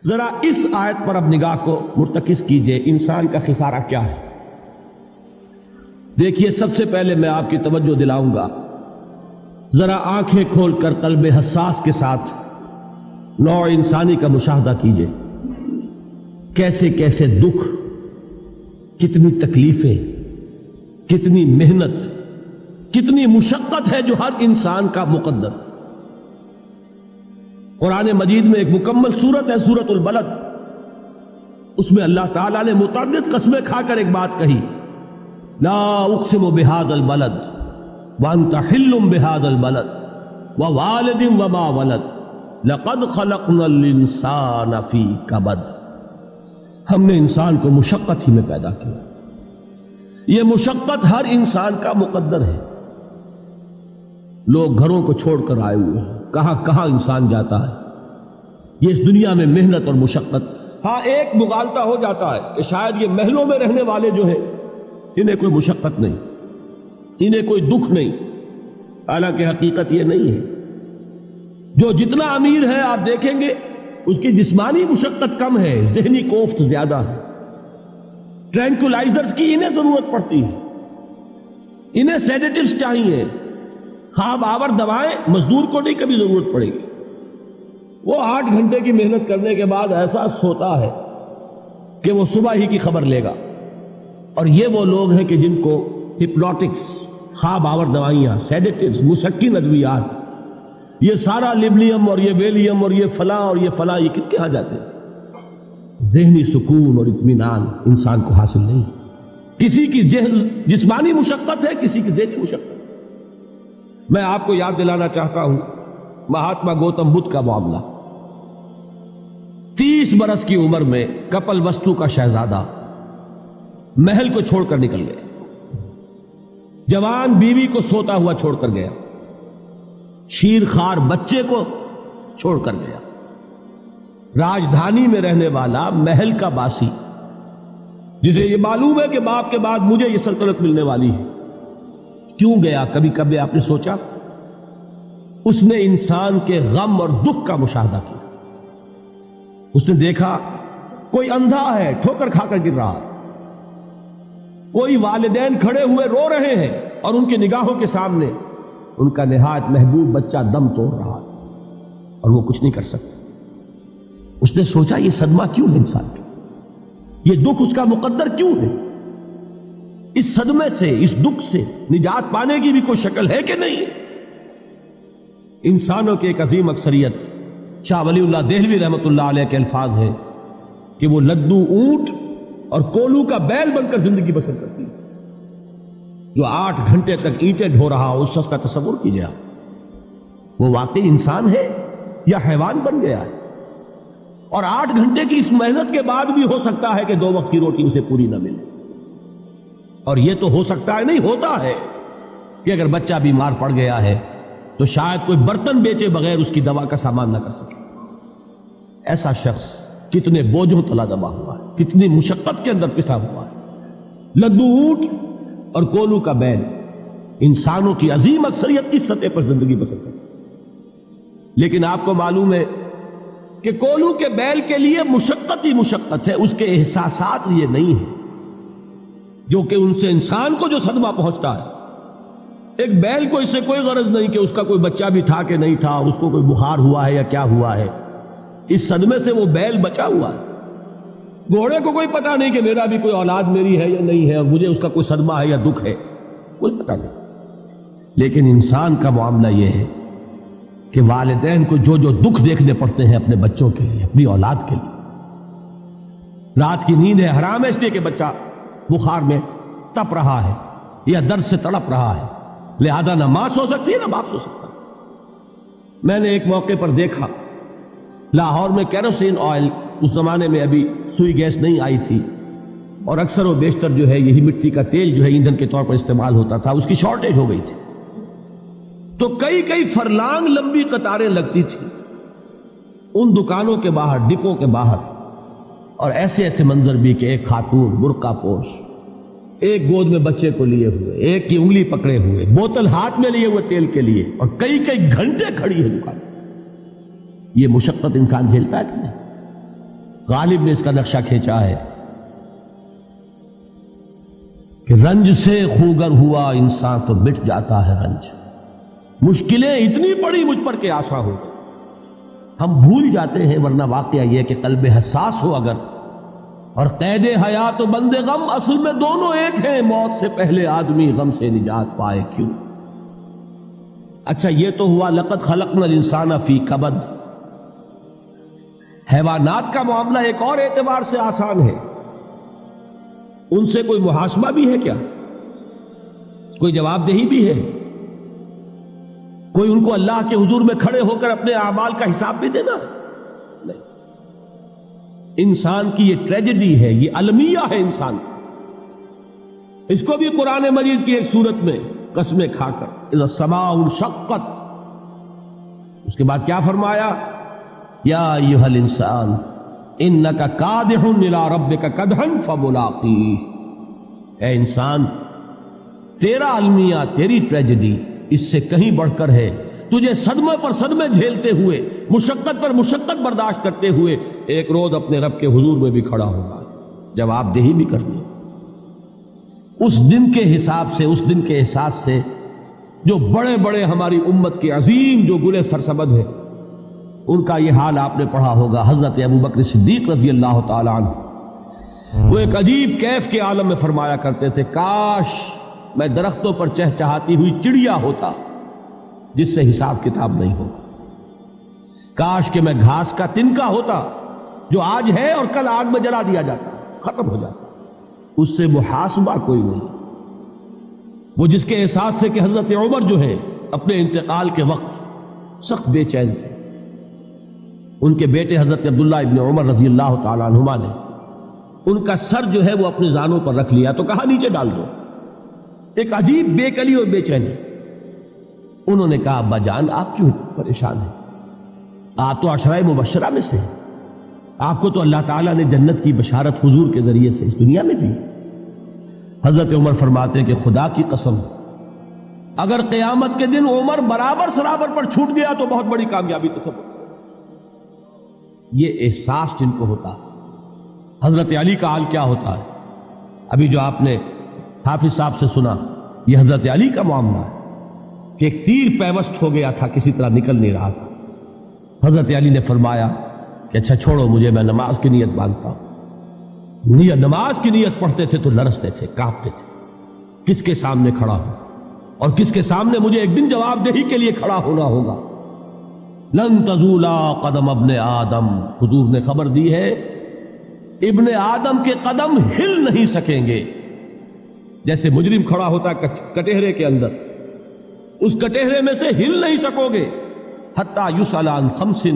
ذرا اس آیت پر اب نگاہ کو مرتکز کیجئے، انسان کا خسارہ کیا ہے؟ دیکھیے، سب سے پہلے میں آپ کی توجہ دلاؤں گا، ذرا آنکھیں کھول کر قلب حساس کے ساتھ نوع انسانی کا مشاہدہ کیجئے، کیسے کیسے دکھ، کتنی تکلیفیں، کتنی محنت، کتنی مشقت ہے جو ہر انسان کا مقدر۔ قرآن مجید میں ایک مکمل سورت ہے، سورت البلد، اس میں اللہ تعالیٰ نے متعدد قسمیں کھا کر ایک بات کہی، لا اقسم بہذا البلد وانت حل بہذا البلد ووالد وما ولد لقد خلقنا الانسان فی کبد۔ ہم نے انسان کو مشقت ہی میں پیدا کیا، یہ مشقت ہر انسان کا مقدر ہے۔ لوگ گھروں کو چھوڑ کر آئے ہوئے ہیں، کہاں کہاں انسان جاتا ہے، یہ اس دنیا میں محنت اور مشقت۔ ہاں، ایک مغالطہ ہو جاتا ہے کہ شاید یہ محلوں میں رہنے والے جو ہیں انہیں کوئی مشقت نہیں، انہیں کوئی دکھ نہیں، حالانکہ حقیقت یہ نہیں ہے۔ جو جتنا امیر ہے آپ دیکھیں گے اس کی جسمانی مشقت کم ہے، ذہنی کوفت زیادہ ہے۔ ٹرینکولائزرز کی انہیں ضرورت پڑتی ہے، انہیں سیڈیٹیوز چاہیے، خواب آور دوائیں مزدور کو نہیں کبھی ضرورت پڑے گی۔ وہ 8 گھنٹے کی محنت کرنے کے بعد احساس ہوتا ہے کہ وہ صبح ہی کی خبر لے گا۔ اور یہ وہ لوگ ہیں کہ جن کو ہپنوٹکس، خواب آور دوائیاں، سیڈیٹیوز، مسکن ادویات، یہ سارا لیبلیم اور یہ ویلیم اور یہ فلاں اور یہ فلاں، یہ کہاں جاتے ہیں؟ ذہنی سکون اور اطمینان انسان کو حاصل نہیں۔ کسی کی جسمانی مشقت ہے، کسی کی ذہنی مشقت۔ میں آپ کو یاد دلانا چاہتا ہوں مہاتما گوتم بدھ کا معاملہ۔ 30 برس کی عمر میں کپل وستو کا شہزادہ محل کو چھوڑ کر نکل گیا، جوان بیوی کو سوتا ہوا چھوڑ کر گیا، شیر خوار بچے کو چھوڑ کر گیا۔ راجدھانی میں رہنے والا محل کا باسی، جسے یہ معلوم ہے کہ باپ کے بعد مجھے یہ سلطنت ملنے والی ہے، کیوں گیا؟ کبھی کبھی آپ نے سوچا؟ اس نے انسان کے غم اور دکھ کا مشاہدہ کیا۔ اس نے دیکھا کوئی اندھا ہے، ٹھوکر کھا کر گر رہا ہے، کوئی والدین کھڑے ہوئے رو رہے ہیں اور ان کی نگاہوں کے سامنے ان کا نہایت محبوب بچہ دم توڑ رہا ہے اور وہ کچھ نہیں کر سکتا۔ اس نے سوچا یہ صدمہ کیوں ہے انسان کا، یہ دکھ اس کا مقدر کیوں ہے؟ اس صدمے سے، اس دکھ سے نجات پانے کی بھی کوئی شکل ہے کہ نہیں؟ انسانوں کی ایک عظیم اکثریت، شاہ ولی اللہ دہلوی رحمۃ اللہ علیہ کے الفاظ ہیں کہ وہ لدو اونٹ اور کولو کا بیل بن کر زندگی بسر کرتی ہے۔ جو 8 گھنٹے تک اینٹیں ڈھو رہا ہو، اس شخص کا تصور کیجیے، وہ واقعی انسان ہے یا حیوان بن گیا ہے؟ اور 8 گھنٹے کی اس محنت کے بعد بھی ہو سکتا ہے کہ 2 وقت کی روٹی اسے پوری نہ ملے۔ اور یہ تو ہو سکتا ہے، نہیں ہوتا ہے کہ اگر بچہ بیمار پڑ گیا ہے تو شاید کوئی برتن بیچے بغیر اس کی دوا کا سامان نہ کر سکے۔ ایسا شخص کتنے بوجھوں تلا دبا ہوا ہے، کتنی مشقت کے اندر پسا ہوا ہے۔ لدو اونٹ اور کولو کا بیل، انسانوں کی عظیم اکثریت اس سطح پر زندگی بسر کرتی ہے۔ لیکن آپ کو معلوم ہے کہ کولو کے بیل کے لیے مشقت ہی مشقت ہے، اس کے احساسات یہ نہیں ہیں جو کہ ان سے انسان کو جو صدمہ پہنچتا ہے۔ ایک بیل کو اس سے کوئی غرض نہیں کہ اس کا کوئی بچہ بھی تھا کہ نہیں تھا، اس کو کوئی بخار ہوا ہے یا کیا ہوا ہے، اس صدمے سے وہ بیل بچا ہوا ہے۔ گھوڑے کو کوئی پتہ نہیں کہ میرا بھی کوئی اولاد میری ہے یا نہیں ہے اور مجھے اس کا کوئی صدمہ ہے یا دکھ ہے، کوئی پتہ نہیں۔ لیکن انسان کا معاملہ یہ ہے کہ والدین کو جو جو دکھ دیکھنے پڑتے ہیں اپنے بچوں کے لیے، اپنی اولاد کے لیے۔ رات کی نیند ہے حرام ہے اس لیے کہ بچہ بخار میں تپ رہا ہے یا درد سے تڑپ رہا ہے، لہذا نہ ماں سو سکتی ہے نہ باپ سو سکتا۔ میں نے ایک موقع پر دیکھا، لاہور میں کیروسین آئل، اس زمانے میں ابھی سوئی گیس نہیں آئی تھی اور اکثر و بیشتر جو ہے یہی مٹی کا تیل جو ہے ایندھن کے طور پر استعمال ہوتا تھا، اس کی شارٹیج ہو گئی تھی۔ تو کئی فرلانگ لمبی قطاریں لگتی تھی ان دکانوں کے باہر، ڈپوں کے باہر، اور ایسے منظر بھی کہ ایک خاتون برقع پوش، ایک گود میں بچے کو لیے ہوئے، ایک کی انگلی پکڑے ہوئے، بوتل ہاتھ میں لیے ہوئے تیل کے لیے، اور کئی گھنٹے کھڑی ہے دکان۔ یہ مشقت انسان جھیلتا ہے کہ نہیں؟ غالب نے اس کا نقشہ کھینچا ہے کہ رنج سے خوگر ہوا انسان تو مٹ جاتا ہے رنج. مشکلیں اتنی پڑی مجھ پر کہ آسان ہو گئی. ہم بھول جاتے ہیں، ورنہ واقعہ یہ کہ قلب حساس ہو اگر، اور قید حیات و بند غم اصل میں دونوں ایک ہیں. موت سے پہلے آدمی غم سے نجات پائے کیوں؟ اچھا یہ تو ہوا لقد خلقنا الانسان فی کبد. حیوانات کا معاملہ ایک اور اعتبار سے آسان ہے. ان سے کوئی محاسبہ بھی ہے کیا؟ کوئی جواب دہی بھی ہے؟ کوئی ان کو اللہ کے حضور میں کھڑے ہو کر اپنے اعمال کا حساب بھی دینا؟ نہیں. انسان کی یہ ٹریجڈی ہے، یہ المیہ ہے انسان. اس کو بھی قرآن مجید کی ایک سورت میں قسمیں کھا کر اذا السماء انشقت، اس کے بعد کیا فرمایا؟ یا ایھا الانسان انک کادح الی ربک کدحا فملاقیہ. اے انسان، تیرا المیہ، تیری ٹریجڈی اس سے کہیں بڑھ کر ہے. تجھے صدمے پر صدمے جھیلتے ہوئے، مشقت پر مشقت برداشت کرتے ہوئے ایک روز اپنے رب کے حضور میں بھی کھڑا ہوگا، جواب دہی بھی کرنی. اس دن کے حساب سے، اس دن کے احساس سے جو بڑے بڑے ہماری امت کے عظیم جو گلے سرسبد ہیں، ان کا یہ حال آپ نے پڑھا ہوگا. حضرت ابوبکر صدیق رضی اللہ تعالی عنہ وہ ایک عجیب کیف کے عالم میں فرمایا کرتے تھے، کاش میں درختوں پر چہچہاتی ہوئی چڑیا ہوتا جس سے حساب کتاب نہیں ہوگا. کاش کہ میں گھاس کا تنکا ہوتا جو آج ہے اور کل آگ میں جلا دیا جاتا، ختم ہو جاتا، اس سے محاسبہ کوئی نہیں. وہ جس کے احساس سے کہ حضرت عمر جو ہے اپنے انتقال کے وقت سخت بے چین تھے. ان کے بیٹے حضرت عبداللہ ابن عمر رضی اللہ تعالی عنہما نے ان کا سر جو ہے وہ اپنے زانوں پر رکھ لیا تو کہا نیچے ڈال دو. ایک عجیب بے کلی اور بے چینی. انہوں نے کہا ابا جان آپ کیوں پریشان ہیں؟ آپ تو عشرہ مبشرہ میں سے، آپ کو تو اللہ تعالیٰ نے جنت کی بشارت حضور کے ذریعے سے اس دنیا میں دی. حضرت عمر فرماتے ہیں کہ خدا کی قسم اگر قیامت کے دن عمر برابر سرابر پر چھوٹ گیا تو بہت بڑی کامیابی تصور. یہ احساس جن کو ہوتا ہے. حضرت علی کا حال کیا ہوتا ہے؟ ابھی جو آپ نے حافظ صاحب سے سنا، یہ حضرت علی کا معاملہ ہے کہ ایک تیر پیوست ہو گیا تھا، کسی طرح نکل نہیں رہا تھا. حضرت علی نے فرمایا کہ اچھا چھوڑو مجھے، میں نماز کی نیت باندھتا ہوں. نماز کی نیت پڑھتے تھے تو لرزتے تھے، کانپتے تھے. کس کے سامنے کھڑا ہوں اور کس کے سامنے مجھے ایک دن جواب دہی کے لیے کھڑا ہونا ہوگا. لن تزولا قدم ابن آدم، حضور نے خبر دی ہے ابن آدم کے قدم ہل نہیں سکیں گے. جیسے مجرم کھڑا ہوتا ہے کٹہرے کے اندر، اس کٹہرے میں سے ہل نہیں سکو گے حتی یسأل عن خمس،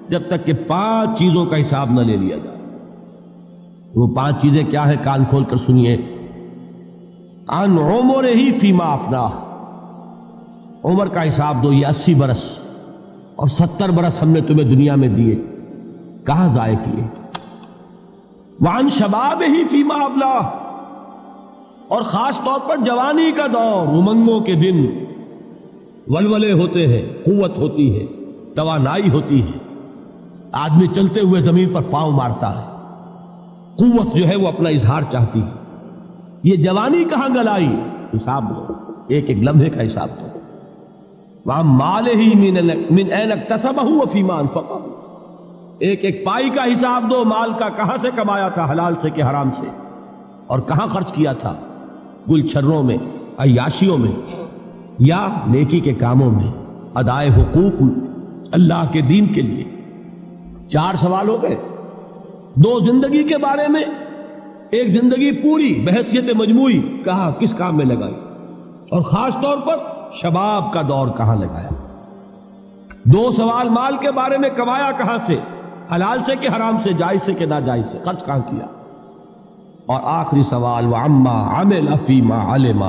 جب تک کہ 5 چیزوں کا حساب نہ لے لیا جائے. وہ 5 چیزیں کیا ہے؟ کان کھول کر سنیے. عن عمرہ فیما افناہ، عمر کا حساب دو. یہ 80 برس اور 70 برس ہم نے تمہیں دنیا میں دیے، کہاں ضائع کیے؟ وعن شبابہ فیما ابلاہ، اور خاص طور پر جوانی کا دور، امنگوں کے دن، ولولے ہوتے ہیں، قوت ہوتی ہے، توانائی ہوتی ہے، آدمی چلتے ہوئے زمین پر پاؤں مارتا ہے، قوت جو ہے وہ اپنا اظہار چاہتی ہے. یہ جوانی کہاں گلائی؟ حساب دو، ایک ایک لمحے کا حساب دو. وَعَن مَالِهِ مِنْ أَيْنَ اكْتَسَبَهُ وَفِيمَا أَنْفَقَهُ، ایک ایک پائی کا حساب دو. مال کا کہاں سے کمایا تھا، حلال سے کہ حرام سے، اور کہاں خرچ کیا تھا، گل چھروں میں، عیاشیوں میں، یا نیکی کے کاموں میں، ادائے حقوق اللہ کے دین کے لیے. 4 سوال ہو گئے. 2 زندگی کے بارے میں، ایک زندگی پوری بحیثیت مجموعی کہاں کس کام میں لگائی، اور خاص طور پر شباب کا دور کہاں لگایا. 2 سوال مال کے بارے میں، کمایا کہاں سے، حلال سے کہ حرام سے، جائز سے کہ ناجائز سے، خرچ کہاں کیا. اور آخری سوال وعما عمل فیما علم،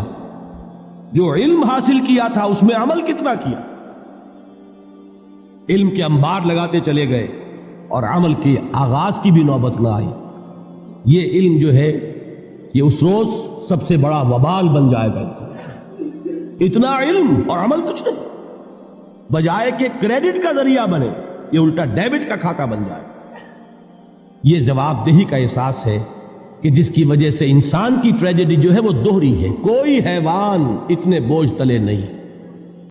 جو علم حاصل کیا تھا اس میں عمل کتنا کیا. علم کے انبار لگاتے چلے گئے اور عمل کے آغاز کی بھی نوبت نہ آئی. یہ علم جو ہے یہ اس روز سب سے بڑا وبال بن جائے گا. اتنا علم اور عمل کچھ نہیں، بجائے کہ کریڈٹ کا ذریعہ بنے یہ الٹا ڈیبٹ کا کھاتہ بن جائے. یہ جواب دہی کا احساس ہے کہ جس کی وجہ سے انسان کی ٹریجڈی جو ہے وہ دوہری ہے. کوئی حیوان اتنے بوجھ تلے نہیں.